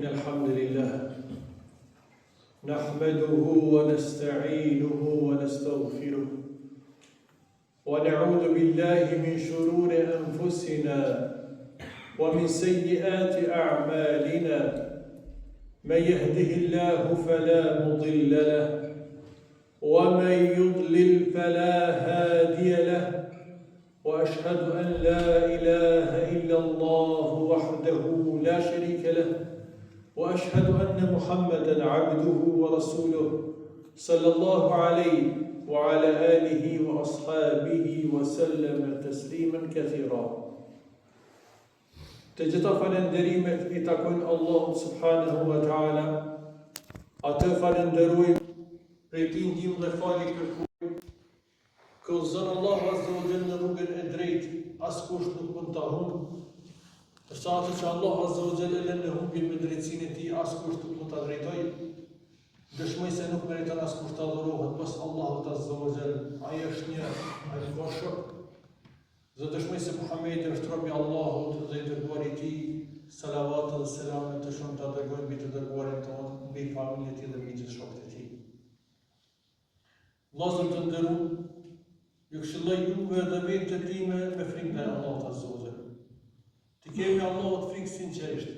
إن الحمد لله نحمده ونستعينه ونستغفره ونعوذ بالله من شرور أنفسنا ومن سيئات أعمالنا من يهده الله فلا مضل له ومن يضلل فلا هادي له وأشهد أن لا إله إلا الله وحده لا شريك له وأشهد أن محمدًا عبده ورسوله صلى الله عليه وعلى آله وأصحابه وسلم تسليما كثيرا. Të gjitha falenderimet I takojnë Allahut subhanahu wa ta'ala. Atë falenderojmë, prej tij ndihmë dhe falje kërkojmë. Këllëzën Allah azza wa jalla në rrugën e drejtë, askush nuk mund ta humbë. Përsa atë që Allah azza wa jalla lën në humbjen me drejtsinë e tij, askush nuk mund ta drejtojë. Dëshmoj se nuk meriton askush të adhurohet pas Allahut azza wa jalla. Ai është një, ai ka shok. Dhe dëshmoj se Muhamedi është robi Allahut dhe I dërguari I tij, salavat dhe selamet të shumta dërgojnë mbi të dërguarin tonë, mbi familjen e tij dhe mbi gjithë shokët e tij. Vllazër të nderuar, ju këshilloj juve dhe vetët time me frikën e Allahut azza wa jalla. Të kemi Allahut frikë sinqerisht,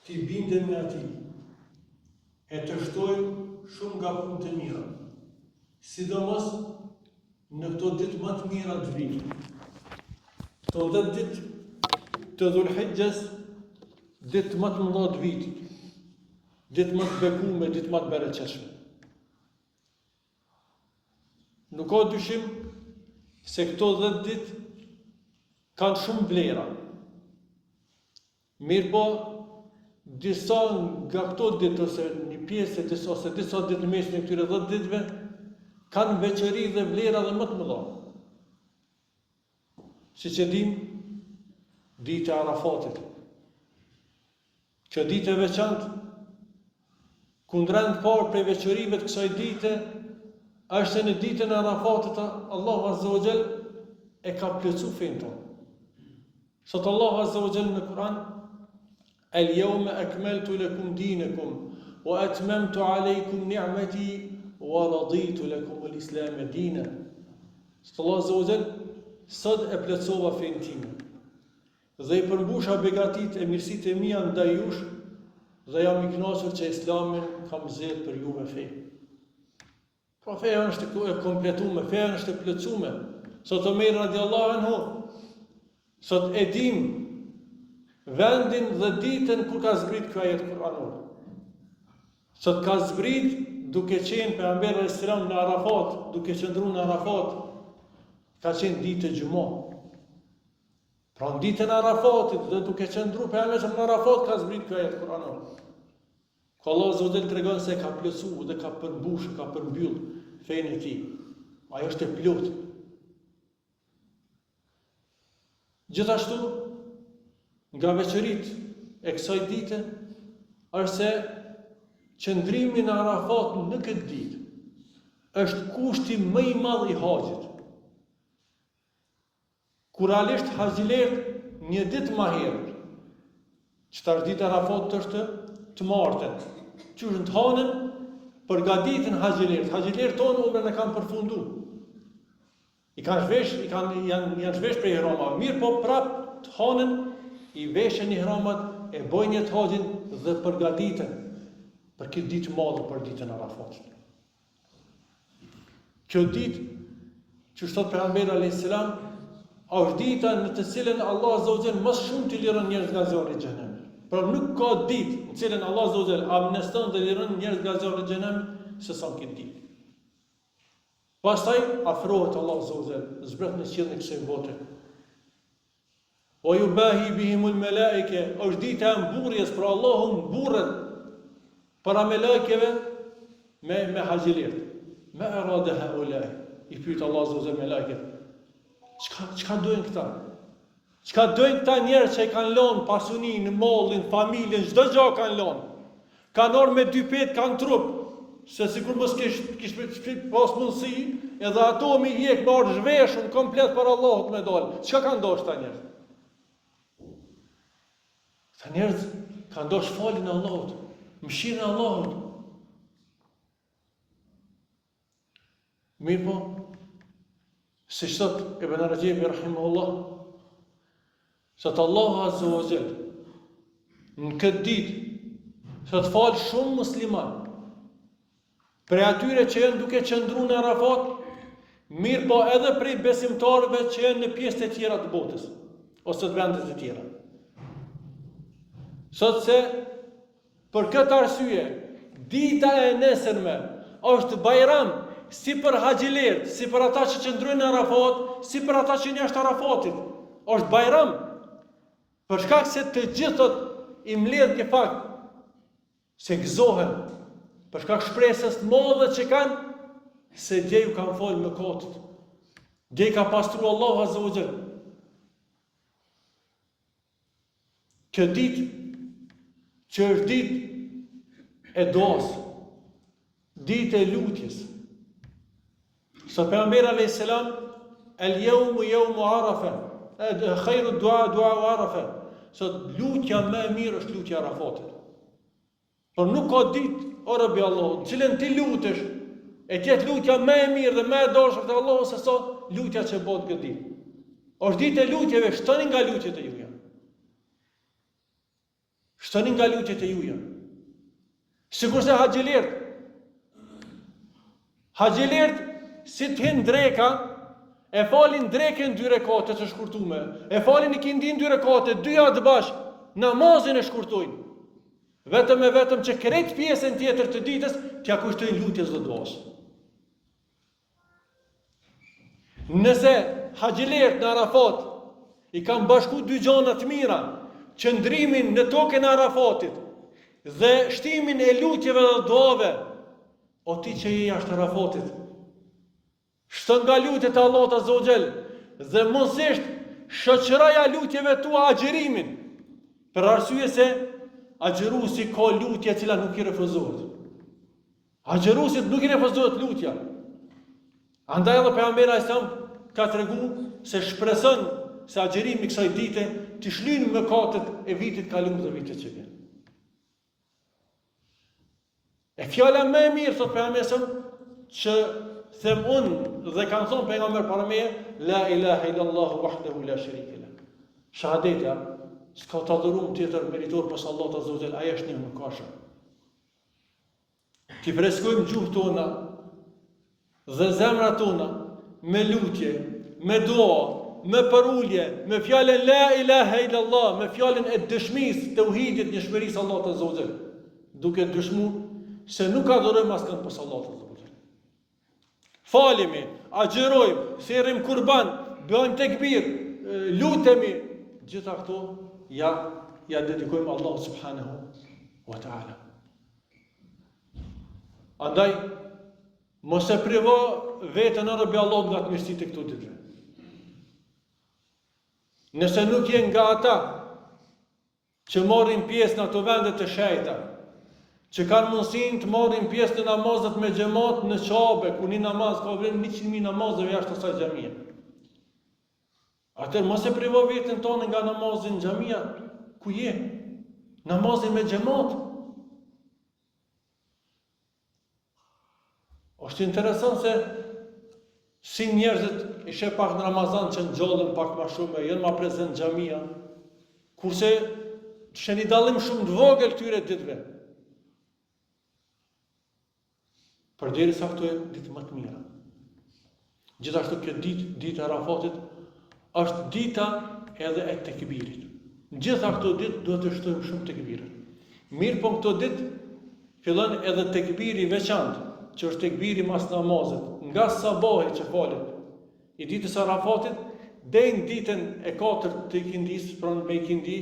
të bindemi atij, e të shtojmë shumë nga punët e mira, sidomos në këto ditë më të mira të vitit. Këto 10 ditë të Dhulhijhes, ditë më të mëdha të vitit, ditë më të bekume, ditë më të bereqeshme. Nuk ka dyshim se këto 10 ditë kanë shumë vlera. Mirëpo, disa nga këto ditë, ose një pjesë, ose disa ditë në mesin e këtyre 10 ditëve, kanë veçori dhe vlera dhe më të mëdha. Si që dim, dita e Arafatit. Kjo ditë e veçantë, kundrejt parë prej veçorive të kësaj dite, është se në ditën e Arafatit Allahu azza wa jall e ka plotësuar fenë tonë. Sot Allahu azza wa jall në Kur'an: "Al-yawma akmaltu lakum dinakum wa atmamtu alaykum ni'mati wa raditu lakum al-islam dinan." Sot Allahu azza wa jall sot e plotësova fenë time dhe I përmbusha begatitë e mirësitë e mia ndaj jush dhe jam I kënaqur që Islamin kam zgjedhur për ju me fe. Pra feja është e kompletuar, feja është e plotësuar. Sot Omer radiallahu anhu, sot e dim vendin dhe ditën kur ka zbrit ky ajet kuranor. Sot ka zbrit duke qenë pejgamberi alayhis salam në Arafat, duke qëndruar në Arafat, ka qenë ditë gjuma. Pra në ditën e Arafatit dhe duke qëndruar pejgamberi në Arafat ka zbrit ky ajet kuranor. Ku Allah azza wa jall tregon se ka plotësuar dhe ka përmbushur, ka përmbyll fenë e tij. Ajo është e plotë. Gjithashtu, nga veçoritë e kësaj dite, është se qëndrimi në Arafat në këtë ditë është kushti më I madh I haxhit. Kur realisht haxhilerët një ditë më herët, çfarë ditë Arafat është të martën, qysh të hanën përgatiten haxhilerët. Haxhilerët tonë umrën e kanë përfunduar. I kanë shvesh, janë shvesh prej ihramave. Mirë, po prap të hanën I veshen ihramat, e bojnë jetë haxhin dhe përgatiten për këtë ditë madhe, për ditën Arafatit. Kjo ditë, që thot pejgamberi alayhis salam, është dita në të cilën Allah azza wa jall më shumë të liron njerëz nga zjarri I xhenemit. Por nuk ka ditë në cilën Allah azza wa jall amneston dhe liron njerëz nga zjarri I xhenemit se sa këtë ditë. Pastaj afrohet Allah azza wa jall, zbret në qiell në kësaj bote. O yubahi bihimul malaike, është dita e mburrjes për Allahun mburret para melekeve me haxhilerët. Me erade haulai. I pyet Allah azza wa jall melekët, çka dojnë këta? Çka dojnë këta njerëz që I kanë lënë pasuninë, mallin, familjen, çdo gjë kanë lënë. Kanë orë me dy pet, kanë trup. Se sikur mos kish pas mundësi, edhe ato mi hjek me orë zhveshën komplet për Allahut me dalë. Çka kanë dashur këta njerëz? Këta njerëz ka ndosh falin e Allahut, mëshirën e Allahut. Mirë po, si thot Ibn Rajabi rahimahullah, thot Allahu azza wa jall në këtë ditë thot fal shumë musliman për atyre që janë duke qëndruar në Arafat, mirë po edhe prej besimtarëve që janë në pjesët e tjera të botës ose të vendet e tjera. Thot se për këtë arsye dita e nesërme është bajram si për haxhilert, si për ata që qëndrojnë në Arafat, si për ata që janë jashtë Arafatit. Është bajram për shkak se të gjithët i mbledh ke fakt se gëzohen për shkak shpresës të madhe që kanë se dje ju kanë folë mëkatet. Dje ka pastruar Allahu azza wa jall. Kjo ditë që është ditë e duas, ditë e lutjes. Sa pejgamberi alayhis salam, el-yawmu yawmu Arafa, khairu dua Arafa. Sa lutja më e mirë është lutja e Arafatit. Por nuk ka ditë, o Rabbi Allah, cilën ti lutesh, e tjetë lutja më e mirë dhe më e dashur te Allahu se sa lutja që bëhet këtë ditë. Është ditë e lutjeve, shtoni nga lutjet e juaja. Shtoni nga lutjet e juaja. Sikurse haxhilert si të hinë dreka, e falin drekën 2 rekate të shkurtume, e falin ikindin 2 rekate, 2 të bashkë, namazin e shkurtojnë. Vetëm që krejt pjesën tjetër të ditës, t'ja kushtojnë lutjes dhe duas. Nëse haxhilert në Arafat i kanë bashku 2 gjëra të mira, qëndrimin në tokën e Arafatit dhe shtimin e lutjeve dhe duave, o ti që je jashtë Arafatit, shton nga lutjet e Allahut azza wa jall dhe mosisht shoqëroja lutjeve tua agjërimin, për arsye se agjëruesi ka lutje e cila nuk i refuzohet. Agjëruesit nuk i refuzohet lutja. Andaj edhe pejgamberi sa ka treguar se shpreson se agjërimi kësaj dite të shlyn mëkatet e vitit kaluar dhe vitit që vjen. E fjala më e mirë thot pejgamberi që them unë dhe kanë thonë pejgamber para meje, la ilaha illallah wahdahu la sharika lah. Shahadetja, s'ka të adhuruar tjetër meritor pas Allahut azza wa jall, ai është një mëkashëm. Ti freskojmë gjuhët tona dhe zemrat tona me lutje, me dua, me parulje, me fjalën la ilaha illallah, me fjalën e dëshmisë të tauhidit, njohërisë Allahut azza wa jall, duke dëshmuar se nuk adhurojmë askënd pas Allahut azza wa jall. Falemi, agjerojmë, thirrim kurban, bëjmë tekbir, lutemi, gjitha këto ja dedikojmë Allahu subhanahu wa ta'ala. Andaj, mos e privo veten në Rabbi Allahut nga të mirësitë e këto ditë. Nëse nuk je nga ata që marrin pjesë në ato vende të shenjta, që kanë mundësinë të marrin pjesë në namazet me xhamat në Qabe, ku një namaz ka vlerë 100.000 namazeve jashtë asaj xhamie. Atë mos e privo veten tonë nga namazi në xhamia ku je, namazin me xhamat. Është interesant se si njerëzit i sheh pak në Ramazan që ngjollën pak më shumë, janë më prezant në xhamia, kurse sheni dallim shumë të vogël këtyre ditëve. Përderisa këto e ditë më të mira. Gjithashtu kjo ditë e Arafatit, është dita edhe e tekbirit. Në gjitha këto ditë duhet të shtojmë shumë tekbirin. Mirë po këto ditë fillon edhe tekbiri veçantë, që është tekbiri mas namazit, nga sabahi që falet, i ditës Arafatit, deri në ditën e 4 të ikindis, pranë me ikindi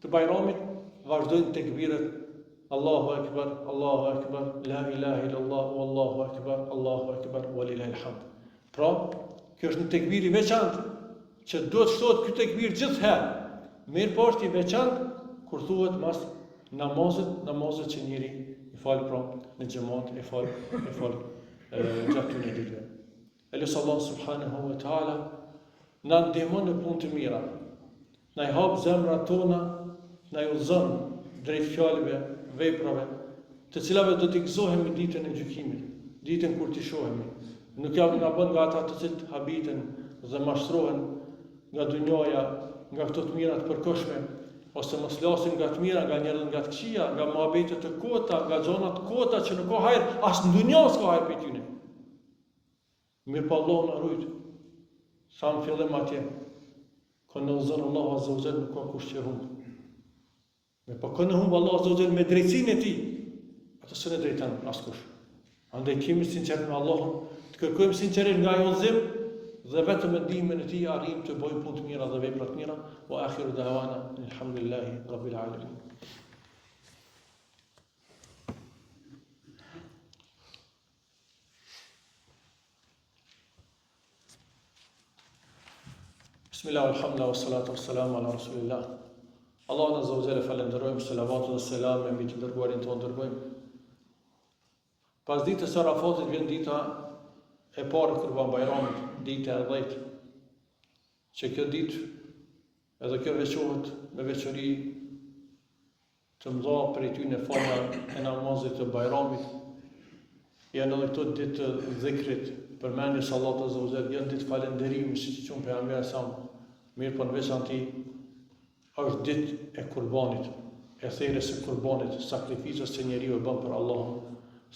të bajramit, vazhdojnë tekbiret Allahu akbar, la ilaha illallah, wallahu akbar, walillahil hamd. Pra, kjo është një tekbir i veçantë, që duhet shtohet ky tekbir gjithherë. Mirë po është i veçantë kur thuhet mas namazet që njëri i fal pra në xhamat, i fal gjatë të ditëve. Elusi Allah subhanahu wa taala na ndihmon në punë të mira. Na i hap zemrat tona, na i udhëzon drejt fjalëve, veprave, të cilave do t'i gëzohemi ditën e gjykimit, ditën kur t'i shohemi. Nuk ja nga bën nga ata të cilët habiten dhe mashtrohen nga dynjaja, nga këto të mira të përkohshme, ose mos lasin nga të mira, nga njerëz nga të këqija, nga mohabete të kota, nga gjona të kota që nuk ka hajër, as në dunjë s'ka hajër për tyne. Mirë pa Allah në rujt, sa në fillim atje, kënë në zënë Allah Azza wa Jall nuk ka kush që humbë. Mirë pa kënë humbë Allah Azza wa Jall me drejtësinë e tij, atë së në drejtan askush. Andaj kemi sinqert me Allahun, të kërkojmë sinqerisht nga udhëzim dhe vetëm me ndihmën e tij arrijmë të bëjmë punë të mira dhe vepra të mira. Wa akhiru da'wana alhamdulillahi rabbil alamin. Bismillah, alhamdulillah, wassalatu wassalamu ala rasulillah. Allahun azza wa jalla falenderojmë, selavat dhe selam mbi të dërguarin tonë dërgojmë. Pas ditës së Arafatit vjen dita e parë e Kurban Bayramit, dita e 10, që kjo ditë edhe kjo veçohet me veçori të mëdha prej tyne falja e namazit të Bayramit, janë edhe këto ditë të dhikrit, përmendjes Allahut azza wa jalla, janë ditë falënderimi, siç e thon pejgamberi sa mirë po në veçanti është ditë e kurbanit, e thirrjes së kurbanit, sakrificës që njeriu e bën për Allahun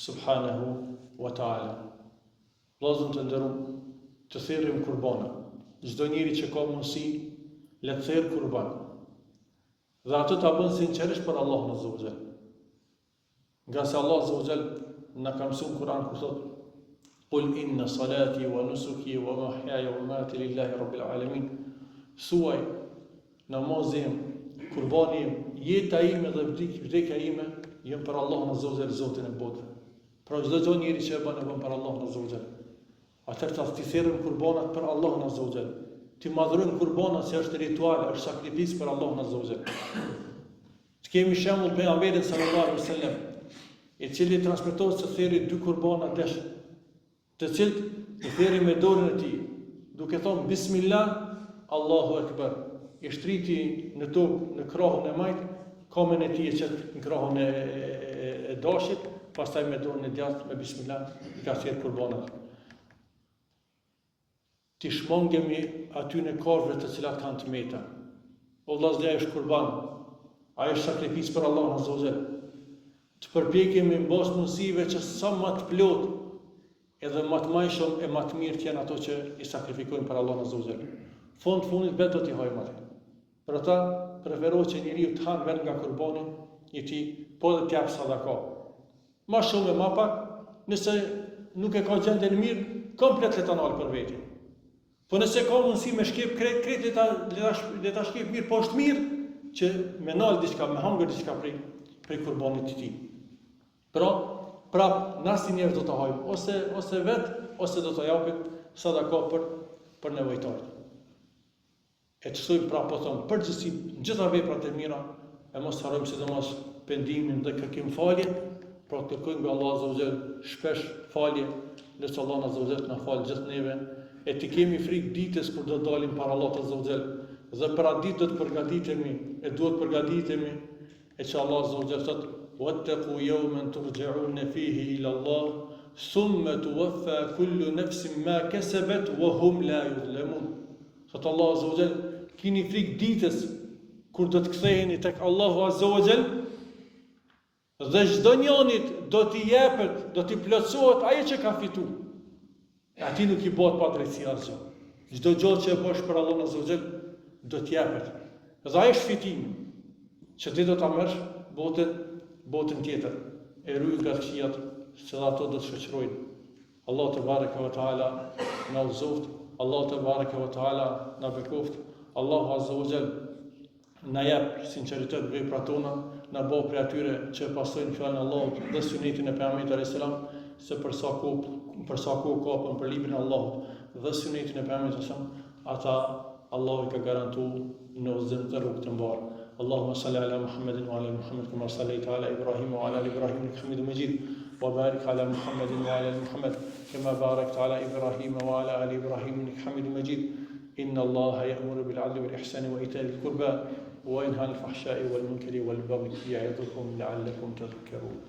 subhanahu wa ta'ala. Vllazën të nderuar, të thirrim kurbana. Çdo njeri që ka mundësi, le të thirr kurban. Dhe atë ta bën sinqerisht për Allahun azza wa jall. Nga se Allah azza wa jall na ka mësuar Kur'an ku thotë: "Qul inna salati wa nusuki wa mahyaya wa mamati lillahi rabbil alamin." Thuaj, namazi im, kurbani im, jeta ime dhe vdekja ime janë për Allahun azza wa jall, Zotin e botëve. Pra çdo njeri që e bën për Allahun azza wa jall. Atëherë ta thirrëm kurbanat për Allahun azza wa jall. Ti madhrojmë kurbanat se është ritual, është sakrificë për Allahun azza wa jall. Të kemi shembull pejgamberin sallallahu alaihi wasallam, i cili transmetohet se thirri 2 kurbana desh, të cilët i thirri me dorën e tij, duke thonë bismillah, Allahu akbar. I shtriti në tokë, në krahun e majt, komen e tij që në krahun e dashit, pastaj me dorën e djathtë me bismillah i ka thirr kurbanat. Ti shmongemi aty në korve të cilat kanë të meta. O vllazë, ai është kurban, ai është sakrificë për Allahun azza wa jall. Të përpjekemi mbas mundësive që sa më të plot, edhe më të majshëm e më të mirë të jenë ato që i sakrifikojnë për Allahun azza wa jall. Fundit vetë do t'i hajmë atë. Për ata preferohet që njeriu të hanë vetë nga kurbani i tij, po dhe t'jap sadaka. Ma shumë e ma pak, nëse nuk e ka gjendjen mirë, komplet le ta nal për veti. Po nëse ka mundësi me shkep krejt le ta shkep mirë, po është mirë që me nal diçka, me hangër diçka prej kurbanit të tij. Pra, prap nasi njerëz do të hajmë, ose vetë, ose do të japim sadaka për nevojtarët. E të shtojmë pra po thonë përgjithësi në gjitha veprat e mira, e mos harrojmë sidomos pendimin dhe kërkim falje, pra të kërkojmë nga Allah azza wa jall shpesh falje, nëse Allah azza wa jall na fal gjithë neve, e të kemi frikë ditës kur do dalim para Allahut azza wa jall, dhe për atë ditë do të përgatitemi, e duhet përgatitemi, e që Allah azza wa jall thotë: "Wattaqu yawman turja'una fihi ila Allah, thumma tuwaffa kullu nafsin ma kasabat wa hum la yuzlamun." Thotë Allah azza wa jall, kini frikë ditës kur do të ktheheni tek Allahu azza wa jall, dhe çdo njonit do t'i jepet, do t'i plotësohet ajo që ka fituar. Ati nuk i bëhet pa drejtësi asgjë. Çdo gjë që e bësh për Allahun azza wa jall do t'i jepet. Dhe ai është fitimi që ti do ta merresh botën tjetër, e ruaj nga këqijat, se ato do të shoqërojnë. Allah te bareka ve taala na uzoft, Allah te bareka ve taala na bekoft, Allahu azza wa jall na jep sinqeritet në veprat tona, na bëj prej atyre që pasojnë fjalën e Allahut dhe sunetin e pejgamberit alayhis salam, se për sa kohë kapën për librin e Allahut dhe sunetin e pejgamberit alayhis salam, ata Allahu ka garantuar në udhëzim të rrugë të mbarë. Allahumma salli ala Muhammedin wa ala Muhammed kama sallaita ala Ibrahim wa ala ali Ibrahim innaka Hamidum Majid, wa barik ala Muhammedin wa ala Muhammed kama barakta ala Ibrahim wa ala ali Ibrahim innaka Hamidum Majid. Inna Allaha ya'muru bil 'adli wal ihsani wa ita'i dhil qurba وينهى عن الفحشاء والمنكر والبغي يعظكم لعلكم تذكرون